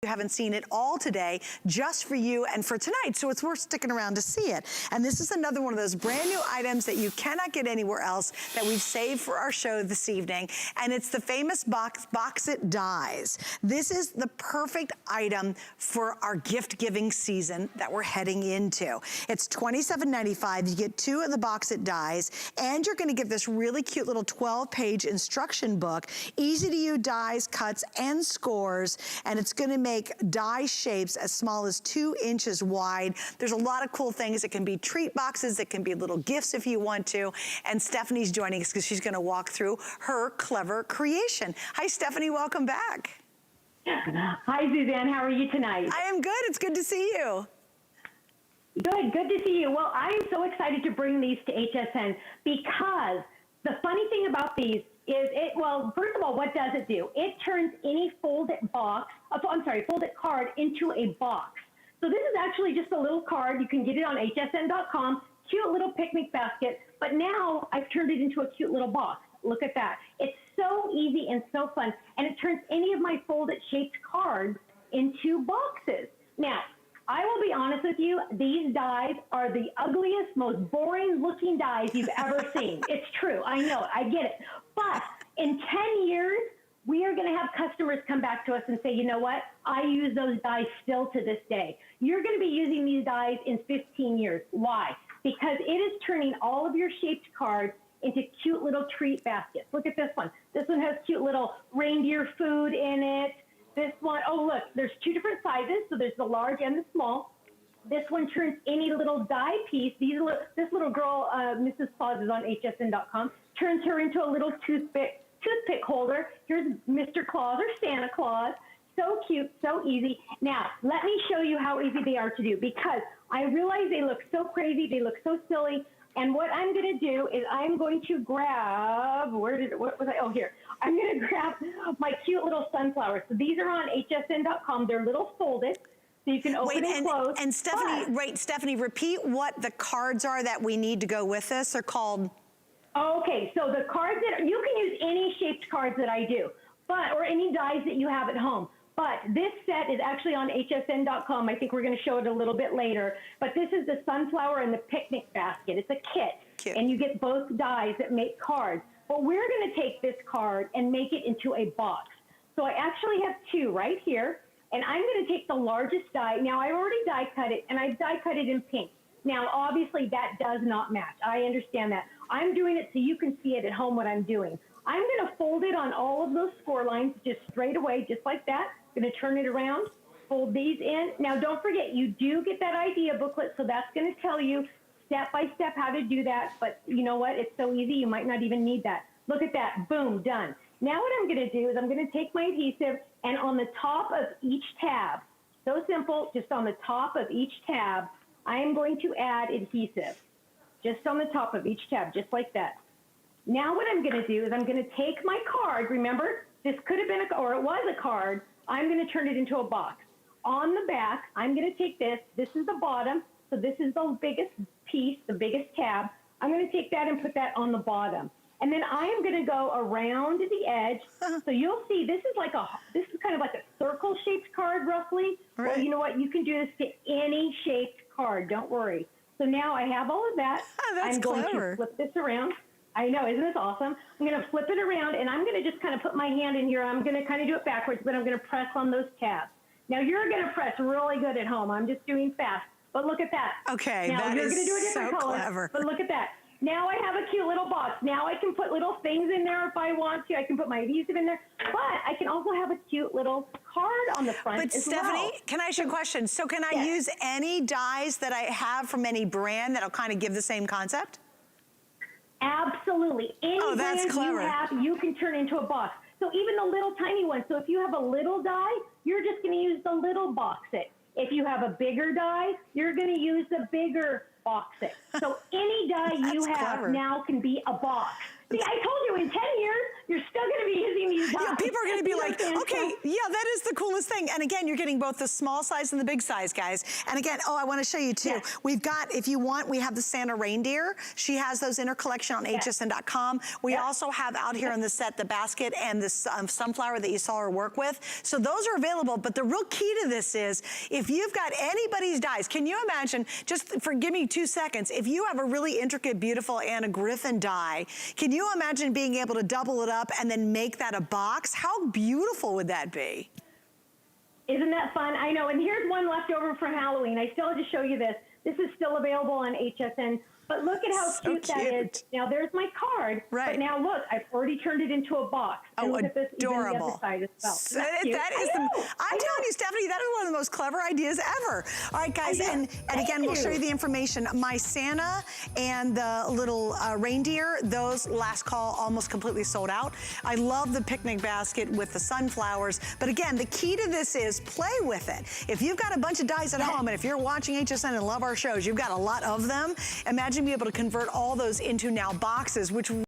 You haven't seen it all today, just for you and for tonight, so it's worth sticking around to see it. And this is another one of those brand new items that you cannot get anywhere else that we've saved for our show this evening, and it's the famous Box It dies. This is the perfect item for our gift-giving season that we're heading into. It's $27.95. You get 2 of the Box It dies, and you're gonna get this really cute little 12-page instruction book, easy-to-use dies, cuts, and scores, and it's gonna make die shapes as small as 2 inches wide. There's a lot of cool things. It can be treat boxes. It can be little gifts if you want to. And Stephanie's joining us because she's going to walk through her clever creation. Hi, Stephanie. Welcome back. Hi, Suzanne. How are you tonight? I am good. It's good to see you. Good to see you. Well, I am so excited to bring these to HSN because the funny thing about these is well, first of all, what does it do? It turns any folded card into a box. So this is actually just a little card. You can get it on hsn.com, cute little picnic basket, but now I've turned it into a cute little box. Look at that. It's so easy and so fun, and it turns any of my folded shaped cards into boxes. Now, I will be honest with you, these dies are the ugliest, most boring looking dies you've ever seen. It's true, I know, I get it. But in 10 years, we are gonna have customers come back to us and say, you know what, I use those dies still to this day. You're gonna be using these dies in 15 years. Why? Because it is turning all of your shaped cards into cute little treat baskets. Look at this one. This one has cute little reindeer food in it. This one, oh look, there's 2 different sizes, so there's the large and the small. This one turns any little die piece. This little girl, Mrs. Claus, is on hsn.com, turns her into a little toothpick holder. Here's Mr. Claus or Santa Claus. So cute, so easy. Now, let me show you how easy they are to do, because I realize they look so crazy, they look so silly, and what I'm gonna do is I'm going to grab, what was I, oh here. I'm gonna grab my cute little sunflowers. So these are on hsn.com, they're little folded, so you can open and close. And Stephanie, Stephanie, repeat what the cards are that we need to go with this. They're called... Okay, so the cards that, you can use any shaped cards that I do, or any dies that you have at home. But this set is actually on hsn.com. I think we're gonna show it a little bit later. But this is the sunflower and the picnic basket. It's a kit. Cute. And you get both dies that make cards. But we're gonna take this card and make it into a box. So I actually have 2 right here, and I'm gonna take the largest die. Now I already die cut it, and I've die cut it in pink. Now obviously that does not match. I understand that. I'm doing it so you can see it at home what I'm doing. I'm gonna fold it on all of those score lines just straight away, just like that. Gonna turn it around, fold these in. Now don't forget, you do get that idea booklet, so that's gonna tell you step by step how to do that, but you know what, it's so easy, you might not even need that. Look at that, boom, done. Now what I'm gonna do is I'm gonna take my adhesive, and on the top of each tab, so simple, just on the top of each tab, I am going to add adhesive. Just on the top of each tab, just like that. Now what I'm gonna do is I'm gonna take my card, remember, this could have been, or it was a card, I'm gonna turn it into a box. On the back, I'm gonna take this is the bottom, so this is the biggest piece, the biggest tab. I'm gonna take that and put that on the bottom. And then I am gonna go around the edge, so you'll see this is kind of like a circle-shaped card, roughly. Right. Well, you know what, you can do this to any shaped card, don't worry. So now I have all of that. That's clever. I'm going to flip this around. I know, isn't this awesome? I'm gonna flip it around, and I'm gonna just kind of put my hand in here. I'm gonna kind of do it backwards, but I'm gonna press on those tabs. Now you're gonna press really good at home. I'm just doing fast, but look at that. Okay, now, that you're is gonna do a different so color, clever. But look at that. Now I have a cute little box. Now I can put little things in there if I want to. I can put my adhesive in there, but I can also have a cute little card on the front But as Stephanie, well. can I ask you a question? So can I use any dies that I have from any brand that'll kind of give the same concept? Absolutely. Any that's brand clever. you have, you can turn into a box. So even the little tiny ones. So if you have a little die, you're just going to use the little box it. If you have a bigger die, you're going to use the bigger box it. So any die you have now can be a box. See, I told you in 10 years, you're still going to be using these dies. Yeah, people are going to be like, Fantastic. okay, yeah, that is the coolest thing. And again, you're getting both the small size and the big size, guys. And again, oh, I want to show you too. Yes. We've got, if you want, we have the Santa reindeer. She has those in her collection on hsn.com. We also have out here on the set the basket and the sunflower that you saw her work with. So those are available. But the real key to this is, if you've got anybody's dies, can you imagine, just give me 2 seconds, if you have a really intricate, beautiful Anna Griffin die, can you imagine being able to double it up and then make that a box? How beautiful would that be? Isn't that fun? I know. And here's one left over from Halloween. I still had to show you this. This is still available on HSN. But look at how cute that is. Now, there's my card. Right. But now, look, I've already turned it into a box. And look at this, even the other side as well. I'm telling you, Stephanie, that is one of the most clever ideas ever. All right, guys, and again, we'll show you the information. My Santa and the little reindeer, those last call almost completely sold out. I love the picnic basket with the sunflowers. But again, the key to this is play with it. If you've got a bunch of dies at home, and if you're watching HSN and love our shows, you've got a lot of them, imagine being able to convert all those into now boxes, which